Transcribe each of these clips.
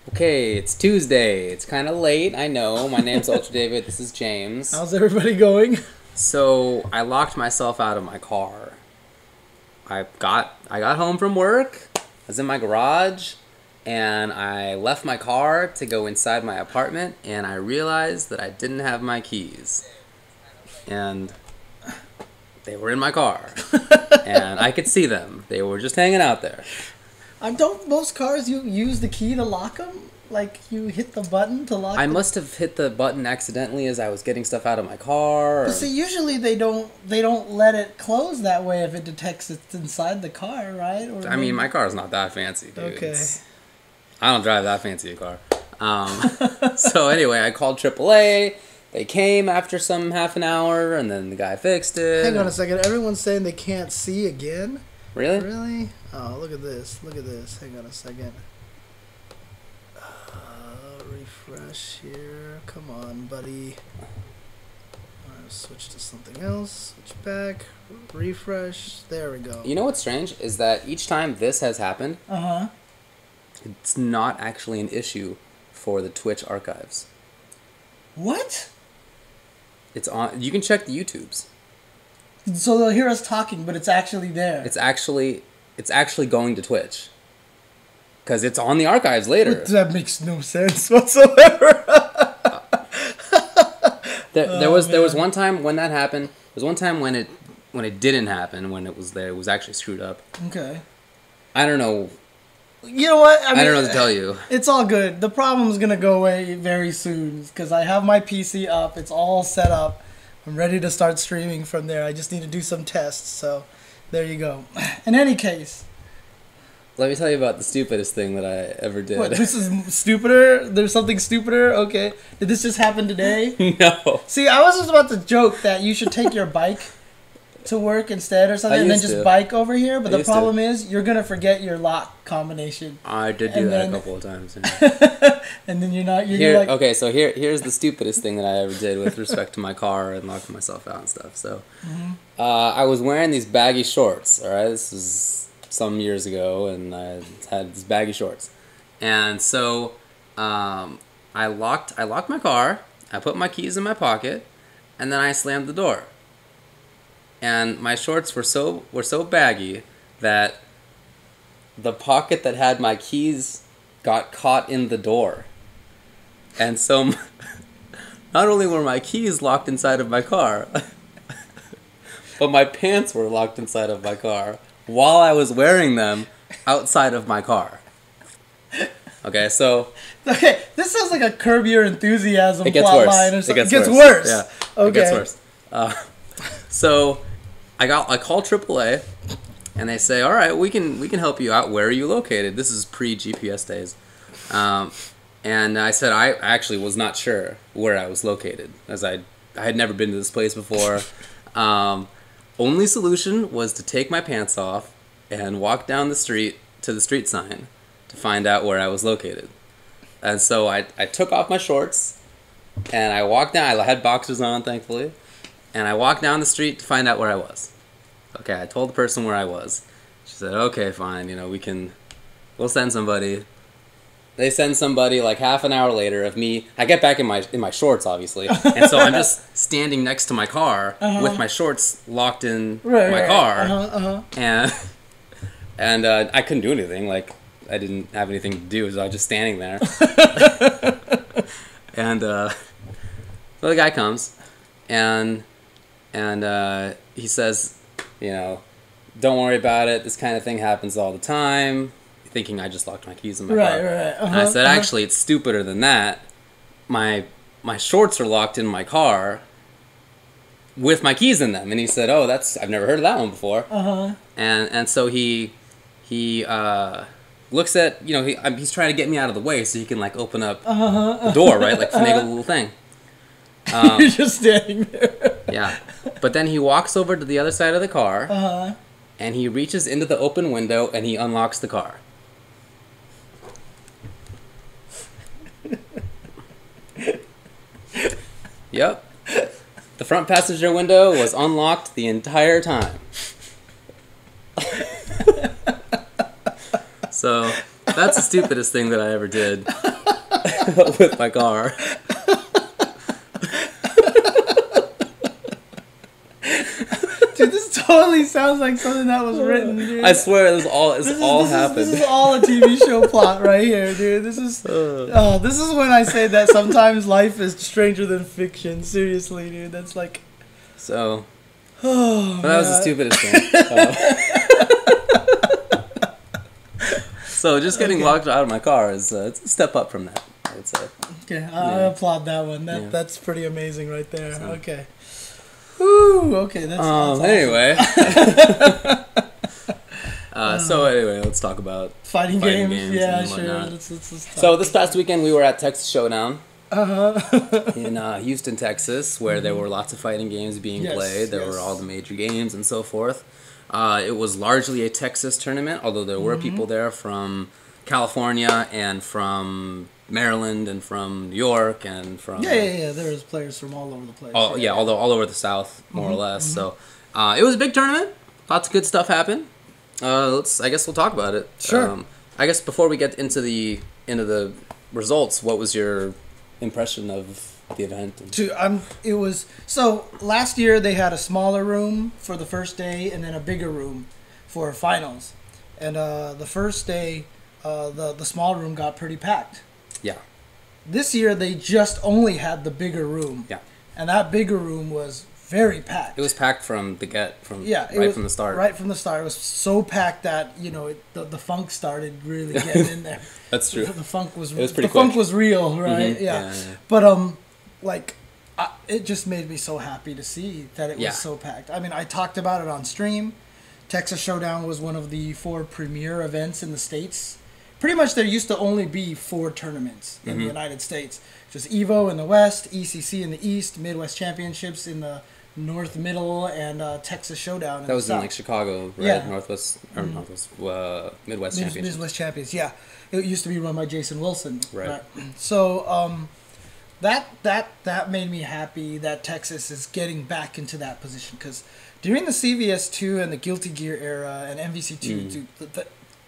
Okay, it's Tuesday. It's kind of late, I know. My name's Ultra David. This is James. How's everybody going? So, I locked myself out of my car. I got home from work. I was in my garage, and I left my car to go inside my apartment, and I realized that I didn't have my keys. And they were in my car. And I could see them. They were just hanging out there. Don't most cars you use the key to lock them? Like you hit the button to lock I must have hit the button accidentally as I was getting stuff out of my car. But see, usually they don't let it close that way if it detects it's inside the car, right? Or I mean, my car's not that fancy, dude. Okay. I don't drive that fancy a car. So anyway, I called AAA. They came after some half an hour, and then the guy fixed it. Hang on a second. Everyone's saying they can't see again. Really? Really? Oh, look at this. Look at this. Hang on a second. Refresh here. Come on, buddy. Switch to something else. Switch back. Refresh. There we go. You know what's strange is that each time this has happened, it's not actually an issue for the Twitch archives. What? It's on. You can check the YouTubes. So they'll hear us talking, but it's actually there. It's actually going to Twitch. Because it's on the archives later. That makes no sense whatsoever. There was one time when that happened. There was one time when it didn't happen, when it was there. It was actually screwed up. Okay. I don't know. You know what? I don't know what to tell you. It's all good. The problem's going to go away very soon because I have my PC up. It's all set up. I'm ready to start streaming from there. I just need to do some tests. So there you go. In any case. Let me tell you about the stupidest thing that I ever did. What, this is stupider? There's something stupider? Okay. Did this just happen today? No. See, I was just about to joke that you should take your bike to work instead or something and then just bike over here. But the problem is you're going to forget your lock combination. I did do that a couple of times. Yeah. And then you're like... Okay, so here's the stupidest thing that I ever did with respect to my car and locking myself out and stuff. So I was wearing these baggy shorts, all right? This is some years ago, and I had these baggy shorts. And so I locked my car, I put my keys in my pocket, and then I slammed the door. And my shorts were so baggy that the pocket that had my keys got caught in the door. And so not only were my keys locked inside of my car, but my pants were locked inside of my car while I was wearing them outside of my car. Okay, so... Okay, this sounds like a Curb Your Enthusiasm plot line or something. It gets worse. Yeah, okay. It gets worse. So I called AAA, and they say, all right, we can help you out. Where are you located? This is pre-GPS days. And I said I actually was not sure where I was located, as I had never been to this place before. Only solution was to take my pants off and walk down the street to the street sign to find out where I was located. And so I took off my shorts, and I walked down. I had boxers on, thankfully. And I walked down the street to find out where I was. Okay, I told the person where I was. She said, okay, fine, we'll send somebody. They send somebody like half an hour later of me. I get back in my shorts, obviously. And so I'm just standing next to my car with my shorts locked in my car. And I couldn't do anything. Like, I didn't have anything to do, so I was just standing there. And so the guy comes, and he says, don't worry about it. This kind of thing happens all the time. Thinking I just locked my keys in my car. Right. And I said, actually, it's stupider than that. My shorts are locked in my car with my keys in them. And he said, oh, I've never heard of that one before. And so he looks at, he's trying to get me out of the way so he can like open up the door, right? Like finagle the little thing. You're just standing there. Yeah. But then he walks over to the other side of the car and he reaches into the open window and he unlocks the car. Yep. The front passenger window was unlocked the entire time. So that's the stupidest thing that I ever did. with my car. Dude, this totally sounds like something that was written, dude. I swear, this all happened. This is all a TV show plot right here, dude. This is when I say that sometimes life is stranger than fiction. Seriously, dude. That's like. So. Oh, that was the stupidest thing. So just getting locked out of my car is it's a step up from that, I would say. Okay, I applaud that one. That's pretty amazing right there. So. Okay. Woo, okay, that's awesome. Anyway. So anyway, let's talk about fighting games. Yeah, sure. Let's so this past weekend we were at Texas Showdown. In Houston, Texas, where there were lots of fighting games being played. There were all the major games and so forth. It was largely a Texas tournament, although there were people there from California and from Maryland and from New York and from... Yeah. There was players from all over the place. All over the South, more or less. So it was a big tournament. Lots of good stuff happened. I guess we'll talk about it. Sure. I guess before we get into the results, what was your impression of the event? So last year they had a smaller room for the first day and then a bigger room for finals, and the first day the small room got pretty packed. Yeah. This year they just only had the bigger room. Yeah. And that bigger room was very packed. It was packed from the get from from the start. Right from the start, it was so packed that the funk started really getting in there. That's true. The funk was funk was real, right? Yeah. But it just made me so happy to see that it was so packed. I mean, I talked about it on stream. Texas Showdown was one of the 4 premier events in the States. Pretty much there used to only be 4 tournaments in the United States. Just EVO in the West, ECC in the East, Midwest Championships in the North, Middle, and Texas Showdown in that was the in South. like Chicago, right? Yeah. Midwest Championships. Midwest Champions, yeah. It used to be run by Jason Wilson. Right. So that made me happy that Texas is getting back into that position, because during the CVS2 and the Guilty Gear era and MVC2,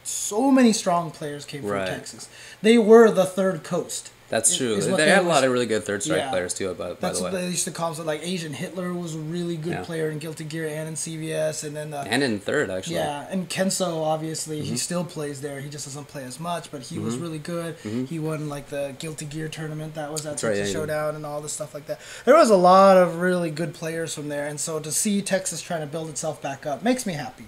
so many strong players came from Texas. They were the third coast. That's true. They had a lot of really good third strike players too, by the way. That's what they used to call them. Like Asian Hitler was a really good player in Guilty Gear and in CVS, and then and in third actually. Yeah, and Kenso obviously he still plays there. He just doesn't play as much, but he was really good. He won like the Guilty Gear tournament that was at Texas Showdown and all this stuff like that. There was a lot of really good players from there, and so to see Texas trying to build itself back up makes me happy.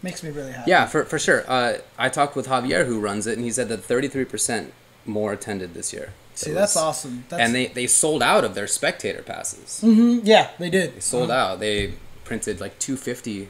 Makes me really happy. Yeah, for sure. I talked with Javier, who runs it, and he said that 33% more attended this year. See, that's awesome. And they sold out of their spectator passes. Yeah, they did. They sold out. They printed like 250,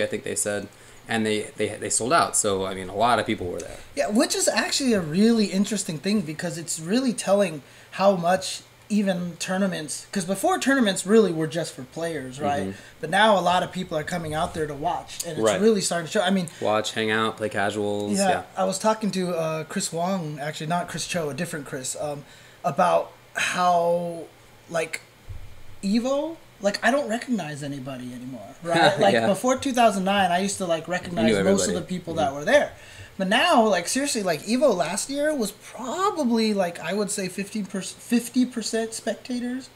I think they said, and they sold out. So, I mean, a lot of people were there. Yeah, which is actually a really interesting thing, because it's really telling how much even tournaments, because before tournaments really were just for players, right? But now a lot of people are coming out there to watch, and it's really starting to show. I mean, watch, hang out, play casuals. Yeah, I was talking to Chris Wong, actually not Chris Cho, a different Chris, about how like Evo, like I don't recognize anybody anymore, right? Like before 2009, I used to like recognize most of the people that were there. But now, like, seriously, like, EVO last year was probably, like, I would say 50% spectators.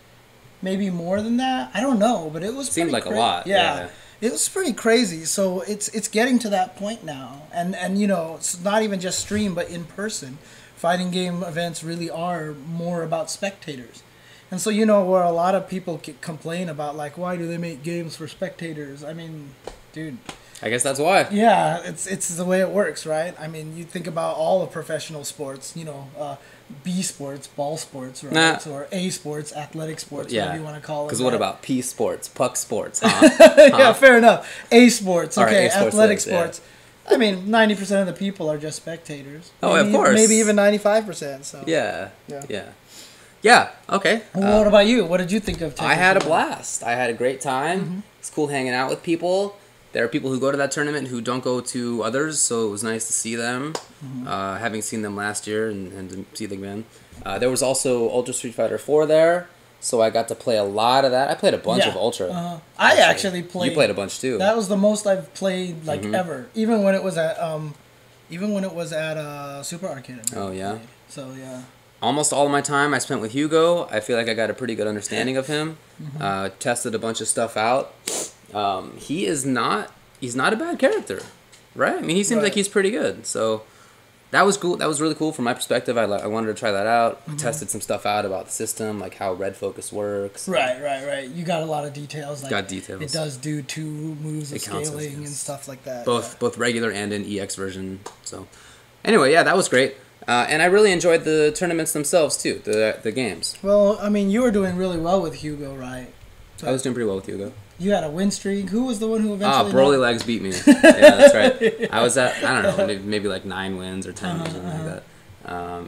Maybe more than that. I don't know, but it was seemed like a lot. Yeah. It was pretty crazy. So it's getting to that point now. And you know, it's not even just stream, but in person. Fighting game events really are more about spectators. And so, you know, where a lot of people complain about, like, why do they make games for spectators? I mean, dude... I guess that's why. Yeah, it's the way it works, right? I mean, you think about all the professional sports, you know, B sports, ball sports, right? Or A sports, athletic sports, whatever you want to call it. Because what about P sports, puck sports? Huh? Yeah, fair enough. A sports, okay, A athletic sports. Yeah. I mean, 90% of the people are just spectators. Oh, maybe, of course. Maybe even 95%. So. Yeah. Okay. Well, what about you? What did you think of Texas? I had a blast. I had a great time. It's cool hanging out with people. There are people who go to that tournament who don't go to others, so it was nice to see them, having seen them last year and to see them again. There was also Ultra Street Fighter 4 there, so I got to play a lot of that. I played a bunch of Ultra. I actually played. You played a bunch too. That was the most I've played ever, even when it was at Super Arcade. Oh yeah. So yeah. almost all of my time I spent with Hugo. I feel like I got a pretty good understanding of him. Tested a bunch of stuff out. He's not a bad character, right? I mean, he seems like he's pretty good. So that was cool. That was really cool from my perspective. I wanted to try that out. Tested some stuff out about the system, like how red focus works. Right. You got a lot of details. Like got details. It does do 2 moves of scaling and stuff like that. Both regular and in EX version. So anyway, yeah, that was great. And I really enjoyed the tournaments themselves too, the games. Well, I mean, you were doing really well with Hugo, right? I was doing pretty well with Hugo. You had a win streak. Who was the one who eventually... Broly Legs beat me. Yeah, that's right. I was at, I don't know, maybe like 9 wins or 10 or something like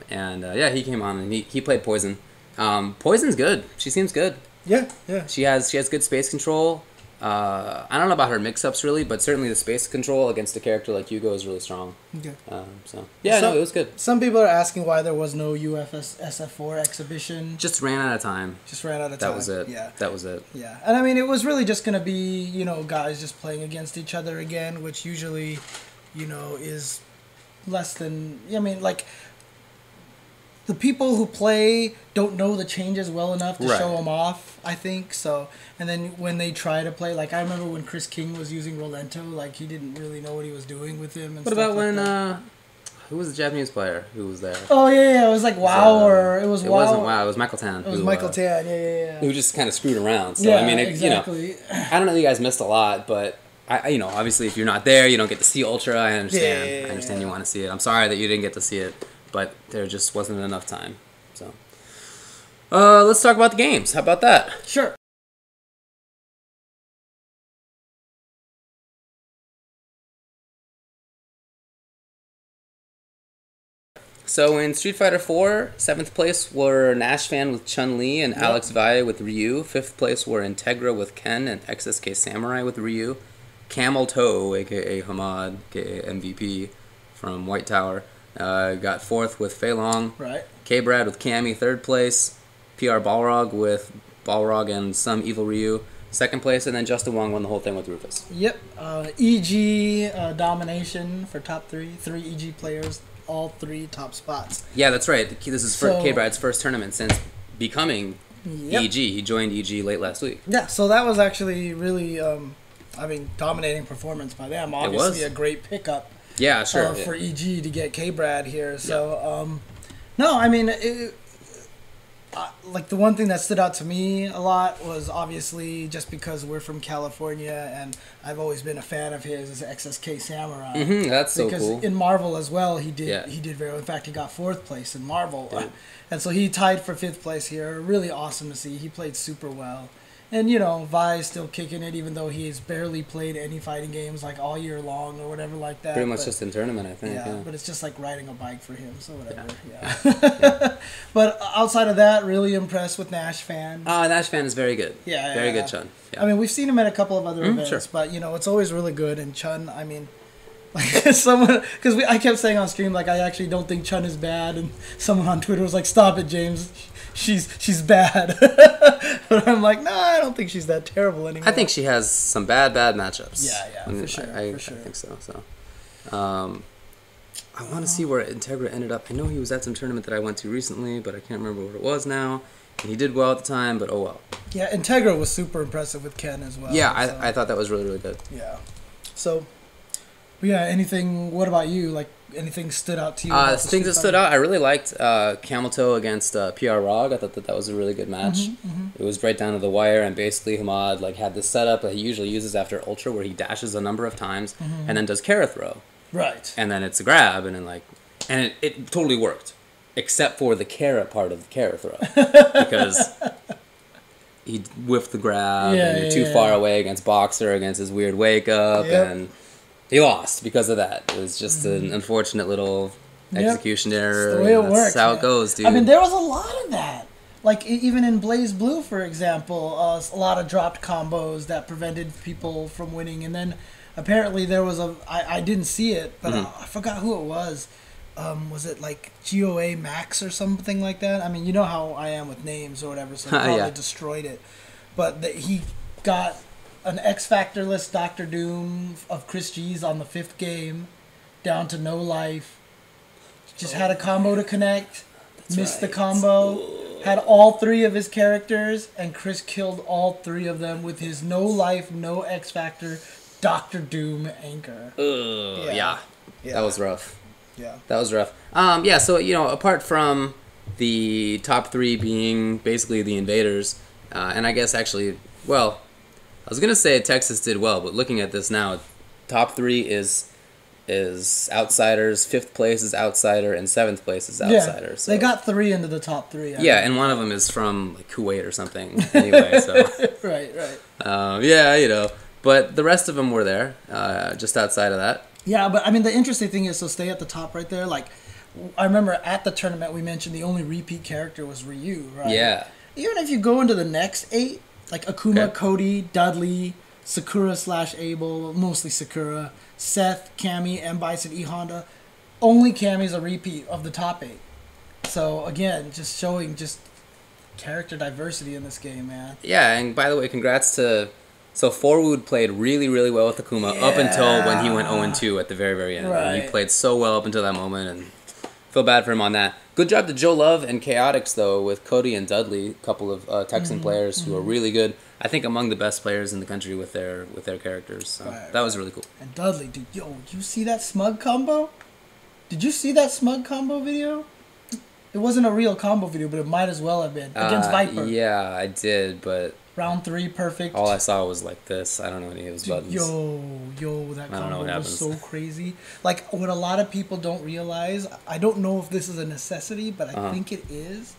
that. Yeah, he came on and he played Poison. Poison's good. She seems good. Yeah. She has good space control. I don't know about her mix-ups really, but certainly the space control against a character like Hugo is really strong. Okay. It was good. Some people are asking why there was no UFS SF4 exhibition. Just ran out of time. That was it. Yeah. That was it. Yeah. And I mean, it was really just going to be, guys just playing against each other again, which usually, is less than, the people who play don't know the changes well enough to show them off, I think. So, and then when they try to play, like I remember when Chris King was using Rolento, like he didn't really know what he was doing with him. And what about when who was the Japanese player who was there? Oh yeah, it was like WoW or it was WoW. It wasn't WoW. It was Michael Tan. It was Michael Tan. Yeah. Who just kind of screwed around. So yeah, I mean, exactly. I don't know that you guys missed a lot, but I obviously if you're not there, you don't get to see Ultra. I understand. I understand you want to see it. I'm sorry that you didn't get to see it, but there just wasn't enough time. So, let's talk about the games. How about that? Sure. So in Street Fighter 4, 7th place were Nashvan with Chun-Li and Alex Valle with Ryu. 5th place were Integra with Ken and XSK Samurai with Ryu. Camel Toe, aka Hamad, aka MVP from White Tower, got 4th with Fei Long. Right. K-Brad with Cammy, 3rd place. PR Balrog with Balrog and some Evil Ryu, 2nd place. And then Justin Wong won the whole thing with Rufus. Yep. EG domination for top 3. 3 EG players, all 3 top spots. Yeah, that's right. This is K-Brad's first tournament since becoming EG. He joined EG late last week. Yeah, so that was actually really, dominating performance by them. Obviously a great pickup. Yeah, sure. For EG to get K-Brad here. So, no, I mean, like the one thing that stood out to me a lot was obviously just because we're from California and I've always been a fan of his is XSK Samurai. That's so cool. Because in Marvel as well, he did very well. In fact, he got 4th place in Marvel. And so he tied for 5th place here. Really awesome to see. He played super well. And, Vi's still kicking it, even though he's barely played any fighting games, like, all year long or whatever like that. Pretty much just in tournament, I think. Yeah, but it's just like riding a bike for him, so whatever. But outside of that, really impressed with Nashvan. Nashvan is very good. Very good Chun. Yeah. I mean, we've seen him at a couple of other events, but, it's always really good. And Chun, I mean... because I kept saying on stream, like, I actually don't think Chun is bad, and someone on Twitter was like, stop it, James, she's bad. But I'm like, no, I don't think she's that terrible anymore. I think she has some bad matchups. Yeah, for sure. I think so. I want to see where Integra ended up. I know he was at some tournament that I went to recently, but I can't remember what it was now. And he did well at the time, but oh well. Yeah, Integra was super impressive with Ken as well. Yeah, I thought that was really, really good. Yeah. So... anything, what about you? Like, anything stood out to you? Things that stood out, I really liked Camel Toe against PR Rog. I thought that was a really good match. It was right down to the wire, and basically Hamad had this setup that he usually uses after Ultra where he dashes a number of times and then does Kara Throw. Right. And then it's a grab, and then it totally worked, except for the Kara part of the Kara Throw. Because he whiffed the grab, and you're too far away against Boxer, against his weird wake up, and... he lost because of that. It was just an unfortunate little execution error. That's the way it works. That's how it goes, dude. I mean, there was a lot of that. Like, even in Blazblue, for example, a lot of dropped combos that prevented people from winning. And then, apparently, there was I didn't see it, but I forgot who it was. Was it, like, GOA Max or something like that? I mean, you know how I am with names or whatever, so he probably destroyed it. But he got... an X-Factor-less Dr. Doom of Chris G's on the 5th game, down to no life. Just had a combo to connect, missed the combo, had all 3 of his characters, and Chris killed all 3 of them with his no life, no X Factor, Dr. Doom anchor. Yeah. That was rough. Yeah. That was rough. Yeah, so, apart from the top 3 being basically the invaders, and I guess actually, well, I was going to say Texas did well, but looking at this now, top 3 is outsiders, 5th place is outsider, and 7th place is outsider. Yeah, so. they got 3 into the top 3. And one of them is from like Kuwait or something. Anyway, so right. But the rest of them were there, just outside of that. Yeah, but I mean the interesting thing is, so stay at the top right there. Like, I remember at the tournament we mentioned the only repeat character was Ryu, right? Yeah. Even if you go into the next 8, like Akuma, Cody, Dudley, Sakura/Abel, mostly Sakura, Seth, Cammy, M. Bison, E. Honda, only Cammy's a repeat of the top 8. So again, just showing just character diversity in this game, man. Yeah, and by the way, congrats to... So Forwood played really, really well with Akuma up until when he went 0-2 at the very, very end. Right. And he played so well up until that moment, and feel bad for him on that. Good job to Joe Love and Chaotix, though, with Cody and Dudley, a couple of Texan players who are really good. I think among the best players in the country with their characters. So that was really cool. And Dudley, dude, you see that smug combo? Did you see that smug combo video? It wasn't a real combo video, but it might as well have been. Against Viper. Yeah, I did, but... Round 3, perfect. All I saw was like this. I don't know any of his buttons. That combo was so crazy. Like, what a lot of people don't realize, I don't know if this is a necessity, but I think it is.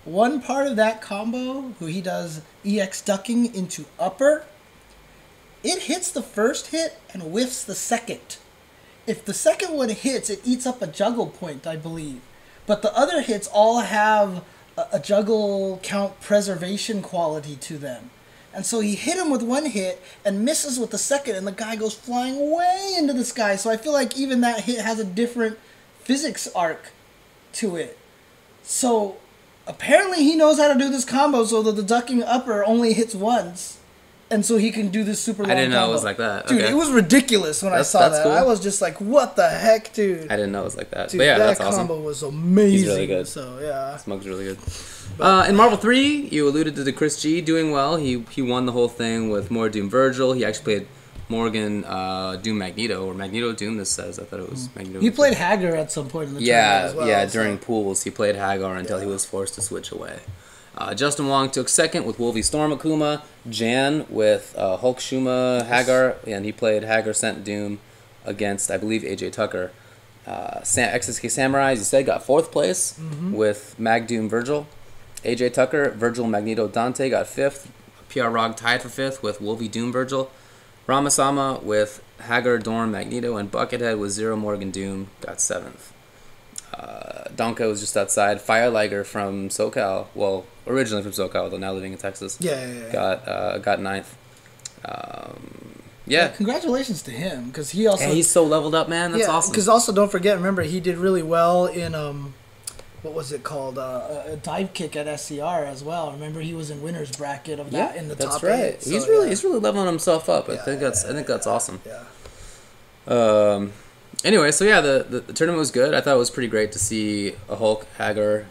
One part of that combo, who he does EX ducking into upper, it hits the first hit and whiffs the second. If the second one hits, it eats up a juggle point, I believe. But the other hits all have a juggle count preservation quality to them. And so he hit him with one hit and misses with the second, and the guy goes flying way into the sky. So I feel like even that hit has a different physics arc to it. So apparently he knows how to do this combo so that the ducking upper only hits once. And so he can do this super long combo. I didn't know it was like that. Dude, it was ridiculous when I saw that. Cool. I was just like, what the heck, dude? I didn't know it was like that. Dude, but yeah, that that's awesome. combo was amazing. He's really good. So, yeah. Smug's really good. In Marvel 3, you alluded to the Chris G doing well. He won the whole thing with more Doom Virgil. He actually played Morgan Doom Magneto, or Magneto Doom, this says. I thought it was Magneto. He played Hagar at some point in the tournament as well. Yeah, during pools, he played Hagar until he was forced to switch away. Justin Wong took second with Wolvie Storm Akuma, Jan with Hulk Shuma Hagar, and he played Hagar Sent Doom against, I believe, AJ Tucker. XSK Samurai, as you said, got 4th place with Mag Doom Virgil. AJ Tucker, Virgil Magneto Dante got 5th. PR Rog tied for 5th with Wolvie Doom Virgil. Ramasama with Hagar Dorm Magneto, and Buckethead with Zero Morgan Doom got 7th. Donka was just outside. Fire Liger from SoCal, well, originally from SoCal, though now living in Texas. Got 9th. Congratulations to him, because he also... he's so leveled up, man. That's awesome. Because also, don't forget, remember, he did really well in, what was it called? A Divekick at SCR as well. Remember, he was in winner's bracket of that in the top 8. That's right. So, he's really leveling himself up. I think that's awesome. Yeah. Anyway, so yeah, the tournament was good. I thought it was pretty great to see a Hulk, Hagar,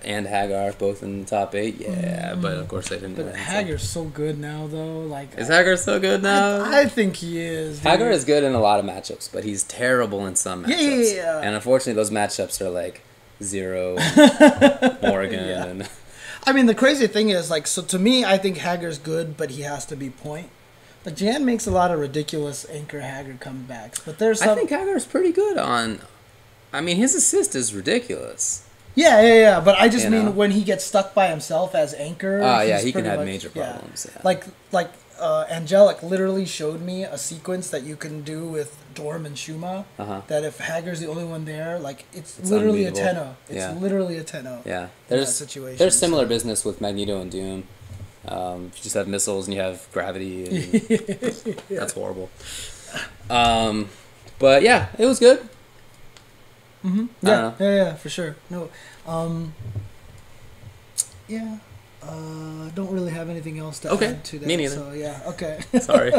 and Hagar both in the top 8. Yeah, but of course they didn't win. But Hagar's so good now, though. Like, is Hagar so good now? I think he is. Dude. Hagar is good in a lot of matchups, but he's terrible in some matchups. Yeah. And unfortunately, those matchups are like Zero, Morgan, and... I mean, the crazy thing is, like, so to me, I think Hagar's good, but he has to be point. But Jan makes a lot of ridiculous Anchor Hagar comebacks. But there's some... I think Hagar's pretty good on... I mean, his assist is ridiculous. Yeah. But I just mean when he gets stuck by himself as Anchor... he can have major problems. Yeah. Like Angelic literally showed me a sequence that you can do with Dorm and Shuma. That if Hagar's the only one there, like, it's literally a 10-0. It's literally a 10-0. Yeah. There's similar business with Magneto and Doom. You just have missiles and you have gravity. And that's horrible. But yeah, it was good. Yeah, for sure. No, don't really have anything else to add to that. Me neither. So yeah, okay. Sorry.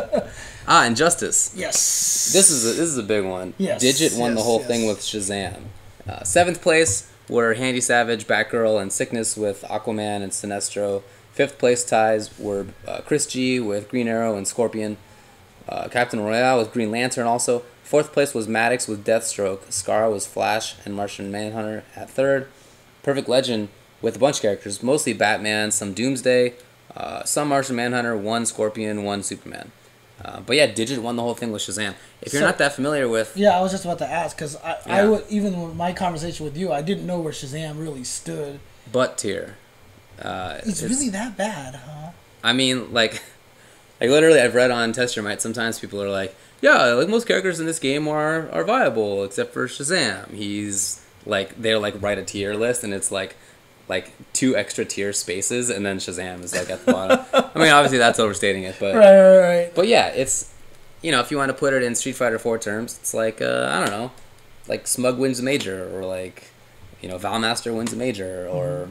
Injustice. Yes. This is a big one. Yes. Digit won the whole thing with Shazam. 7th place were Handy Savage, Batgirl, and Sickness with Aquaman and Sinestro. 5th place ties were Chris G with Green Arrow and Scorpion. Captain Royale with Green Lantern also. 4th place was Maddox with Deathstroke. Skara was Flash and Martian Manhunter at 3rd. Perfect Legend with a bunch of characters, mostly Batman, some Doomsday, some Martian Manhunter, 1 Scorpion, 1 Superman. But yeah, Digit won the whole thing with Shazam. If you're not that familiar with... Yeah, I was just about to ask, because I would, even with my conversation with you, I didn't know where Shazam really stood. Butt tier. It's really that bad, huh? I mean, like literally I've read on Test Your Might, sometimes people are like, yeah, like most characters in this game are viable, except for Shazam. He's, like, they're, like, write a tier list, and it's, like 2 extra tier spaces, and then Shazam is, like, at the bottom. I mean, obviously that's overstating it, but... Right. But yeah, it's, you know, if you want to put it in Street Fighter 4 terms, it's like, I don't know, like Smug wins a major, or like, you know, Valmaster wins a major, or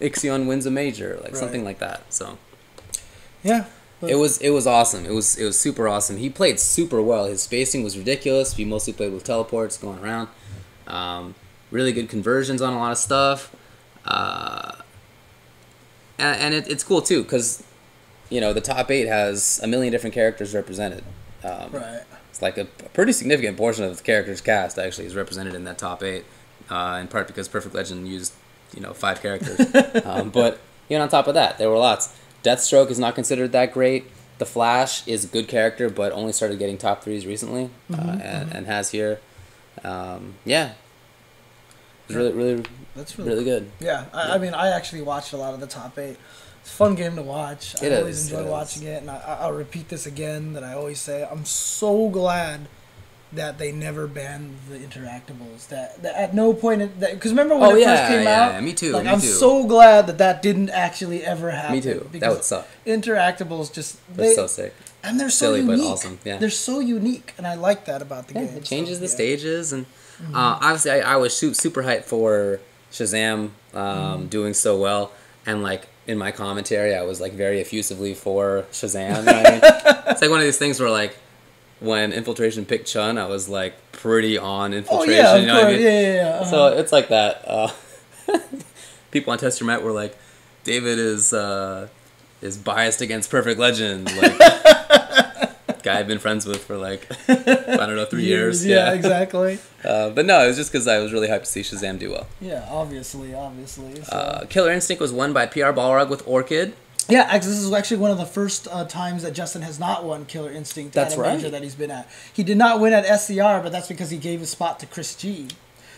Ixion wins a major, like something like that, so... Yeah. It was awesome. It was super awesome. He played super well. His spacing was ridiculous. He mostly played with teleports going around. Really good conversions on a lot of stuff. And it's cool too, because, you know, the top 8 has a million different characters represented. It's like a pretty significant portion of the characters cast actually is represented in that top 8, in part because Perfect Legend used, you know, 5 characters. But even on top of that, there were lots. Deathstroke is not considered that great. The Flash is a good character, but only started getting top 3s recently, and has here. Yeah. It's really good. Yeah, I mean, I actually watched a lot of the top 8. It's a fun game to watch. I always enjoy watching it, and I'll repeat this again that I always say. I'm so glad that they never banned the interactables. That at no point, because remember when it first came out? Yeah, me too. Like, I'm so glad that didn't actually ever happen. Me too. That would suck. Interactables just... They're so sick. And they're so silly, unique. But awesome. Yeah. They're so unique, and I like that about the game. It changes the stages, and obviously I was super hyped for Shazam doing so well, and like in my commentary I was like very effusively for Shazam. You know what I mean? It's like one of these things where like when Infiltration picked Chun, I was like pretty on Infiltration. Oh yeah, you know what I mean? Yeah. So it's like that. People on Test Your Might were like, David is biased against Perfect Legend, like guy I've been friends with for like I don't know 3 years. Yeah, exactly. But no, it was just because I was really hyped to see Shazam do well. Yeah, obviously. So. Killer Instinct was won by PR Balrog with Orchid. Yeah, this is actually one of the first times that Justin has not won Killer Instinct at a major that he's been at. He did not win at SCR, but that's because he gave his spot to Chris G.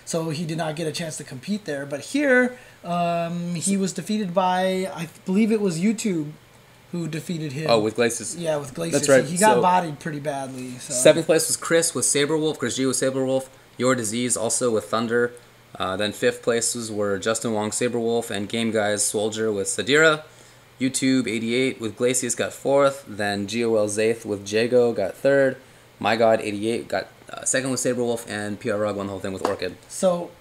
So he did not get a chance to compete there. But here, he was defeated by, I believe it was YouTube who defeated him. Oh, with Glacius. Yeah, with Glacius. That's right. He got bodied pretty badly. So. 7th place was Chris with Saberwolf. Chris G with Saberwolf. Your Disease also with Thunder. Then 5th places were Justin Wong Saberwolf and Game Guys Soldier with Sadira. YouTube 88 with Glacius got 4th. Then GOL Zaith with Jago got 3rd. My God 88 got 2nd with Saberwolf, and PR Rug won the whole thing with Orchid. So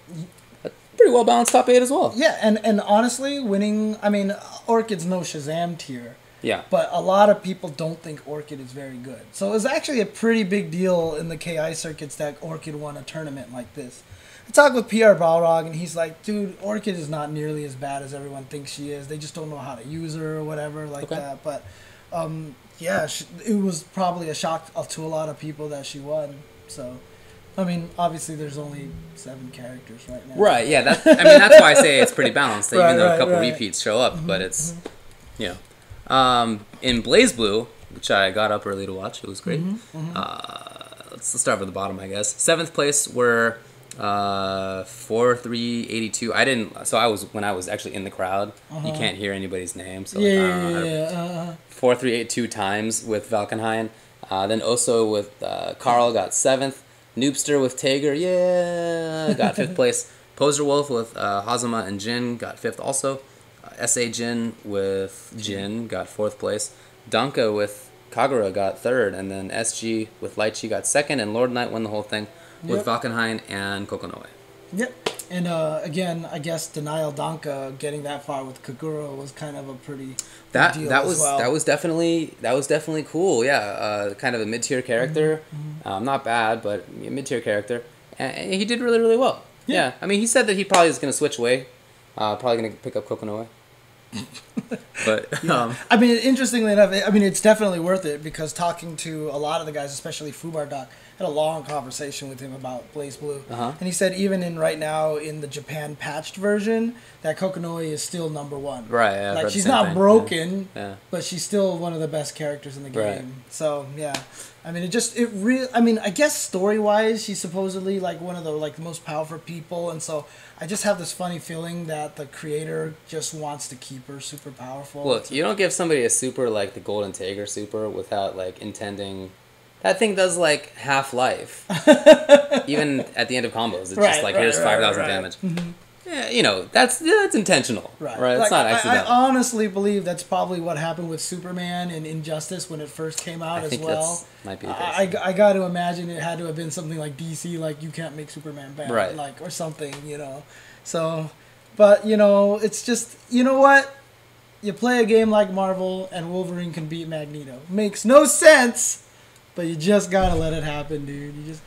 a pretty well balanced top 8 as well. Yeah, and honestly, winning. I mean, Orchid's no Shazam tier. Yeah. But a lot of people don't think Orchid is very good. So it was actually a pretty big deal in the KI circuits that Orchid won a tournament like this. I talked with PR Balrog, and he's like, dude, Orchid is not nearly as bad as everyone thinks she is. They just don't know how to use her or whatever like that. But, yeah, it was probably a shock to a lot of people that she won. So, I mean, obviously there's only 7 characters right now. Right, yeah. That's why I say it's pretty balanced, even though a couple repeats show up. But it's, you know. In Blazblue, which I got up early to watch, it was great. Let's start with the bottom, I guess. 7th place were 4382. I didn't. So when I was actually in the crowd. You can't hear anybody's name. So 4382 times with Valkenhayn. Then Oso with Carl got 7th. Noobster with Tager, got 5th place. Poser Wolf with Hazama and Jin got 5th also. SA Jin with Jin got 4th place. Danka with Kagura got 3rd, and then SG with Lychee got 2nd, and Lord Knight won the whole thing with Valkenhayn and Kokonoe. Yep. And again, I guess Denial Danka getting that far with Kagura was kind of a pretty big deal that was definitely cool. Yeah, kind of a mid-tier character. Not bad, but a mid-tier character, and he did really well. Yeah. I mean, he said that he probably is going to switch away. Probably going to pick up Kokonoe. But I mean, interestingly enough, I mean, it's definitely worth it because talking to a lot of the guys, especially Fubar Doc, had a long conversation with him about Blazblue, and he said even in right now in the Japan patched version, that Kokonoe is still number one. Right. Yeah, like she's not broken, yeah. but she's still one of the best characters in the game. Right. So yeah, I mean, I mean, I guess story wise, she's supposedly like one of the like most powerful people, and so I just have this funny feeling that the creator just wants to keep her super powerful. Look, you don't give somebody a super like the Golden Tiger super without like intending. That thing does like half life. Even at the end of combos, it's just like here's 5,000 damage. Mm-hmm. Yeah, you know that's intentional, right? It's like, not accidental. I honestly believe that's probably what happened with Superman and Injustice when it first came out as well. Might be the case. I got to imagine it had to have been something like DC, like you can't make Superman bad, right? Like or something, you know. So, but you know, it's just you know what. You play a game like Marvel and Wolverine can beat Magneto. Makes no sense. But you just gotta let it happen, dude.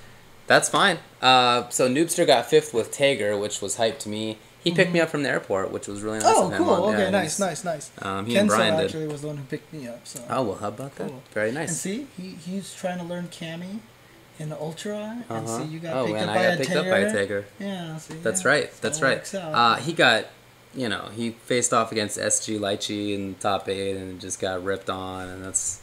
That's fine. So Noobster got 5th with Tager, which was hype to me. He picked me up from the airport, which was really nice of him. Oh, cool. Okay, nice. He and Brian did. Actually was the one who picked me up. So. Oh, well, how about that? Very nice. And see, he's trying to learn Kami in Ultra, and see, you got picked up by a Tager. Yeah, see. That's right. That's right. He got, you know, he faced off against SG Lychee in top 8 and just got ripped on, and that's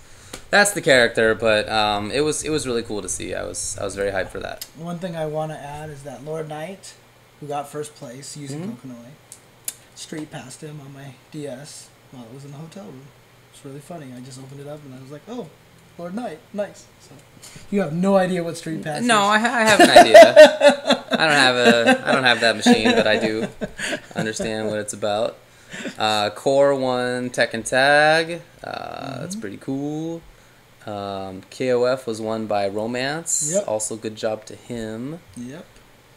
the character, but it was really cool to see. I was very hyped for that. One thing I want to add is that Lord Knight, who got first place using Kokonoe, street passed him on my DS while it was in the hotel room. It's really funny. I just opened it up and I was like, oh, Lord Knight, nice. So you have no idea what street pass is. No, I have an idea. I don't have that machine, but I do understand what it's about. Core won Tekken Tag. That's pretty cool. KOF was won by Romance. Yep. Also, good job to him. Yep.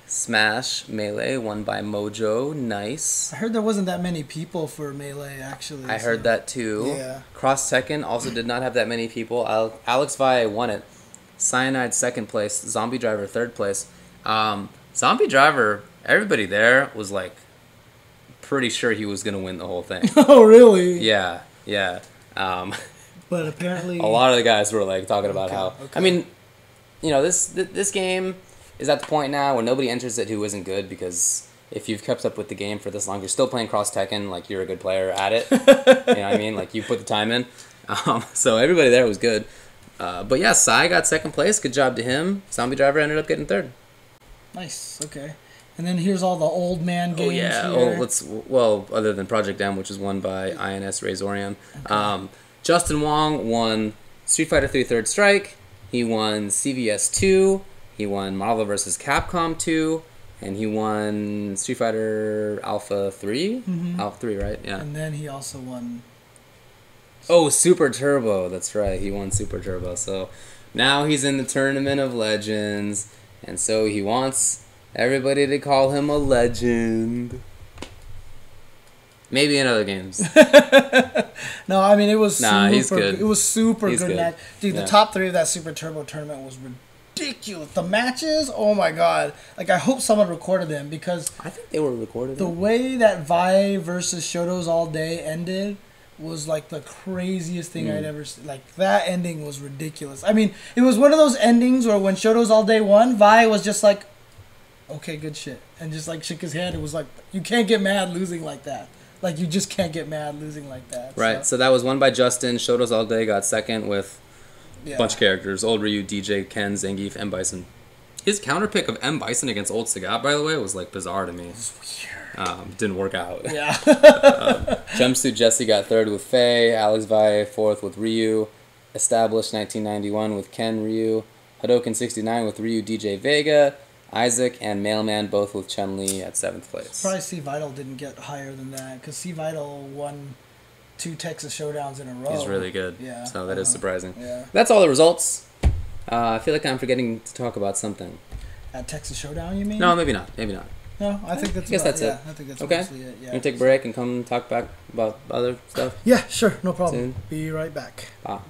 Smash Melee won by Mojo. Nice. I heard there wasn't that many people for Melee, actually. I heard that too. Yeah. Cross Tekken also did not have that many people. Alex Vi won it. Cyanide 2nd place. Zombie Driver 3rd place. Zombie Driver, everybody there was like pretty sure he was going to win the whole thing. Oh, really? Yeah. But apparently... a lot of the guys were like talking about how... I mean, you know, this game is at the point now where nobody enters it who isn't good, because if you've kept up with the game for this long, you're still playing Cross Tekken, like you're a good player at it. You know what I mean? Like you put the time in. So everybody there was good. But yeah, Sai got 2nd place. Good job to him. Zombie Driver ended up getting 3rd. Nice. Okay. And then here's all the old man games here. Other than Project M, which is won by INS Razorian. Okay. Justin Wong won Street Fighter 3 Third Strike. He won CVS 2. He won Marvel vs. Capcom 2. And he won Street Fighter Alpha 3. Alpha 3, right? Yeah. And then he also won... Oh, Super Turbo. That's right. He won Super Turbo. So now he's in the Tournament of Legends. And so he wants everybody to call him a legend. Maybe in other games. No, I mean, it was he's good. It was super He's good good. match. Dude, the top 3 of that Super Turbo tournament was ridiculous. The matches, oh my god. Like, I hope someone recorded them, because... I think they were recorded. The way that Vi versus Shoto's All Day ended was like the craziest thing I'd ever seen. Like, that ending was ridiculous. I mean, it was one of those endings where when Shoto's All Day won, Vi was just like, okay, good shit. And just like shook his head. It was like, you can't get mad losing like that. Like, you just can't get mad losing like that. Right, so that was won by Justin. Shoto's All Day got 2nd with a bunch of characters. Old Ryu, DJ, Ken, Zangief, M. Bison. His counterpick of M. Bison against Old Sagat, by the way, was like bizarre to me. It was weird. Didn't work out. Yeah. Jumpsuit Jesse got 3rd with Faye. Alex Vi 4th with Ryu. Established 1991 with Ken Ryu. Hadoken 69 with Ryu, DJ Vega. Isaac and Mailman both with Chun-Li at 7th place. Probably C Vital didn't get higher than that, because C Vital won 2 Texas Showdowns in a row. He's really good. Yeah. So that is surprising. Yeah. That's all the results. I feel like I'm forgetting to talk about something. At Texas Showdown, you mean? No, maybe not. Maybe not. No, I think that's. I guess that's it. I think that's okay. mostly it. Yeah. You take a break and come talk back about other stuff. Yeah, sure, no problem. Soon. Be right back. Bye.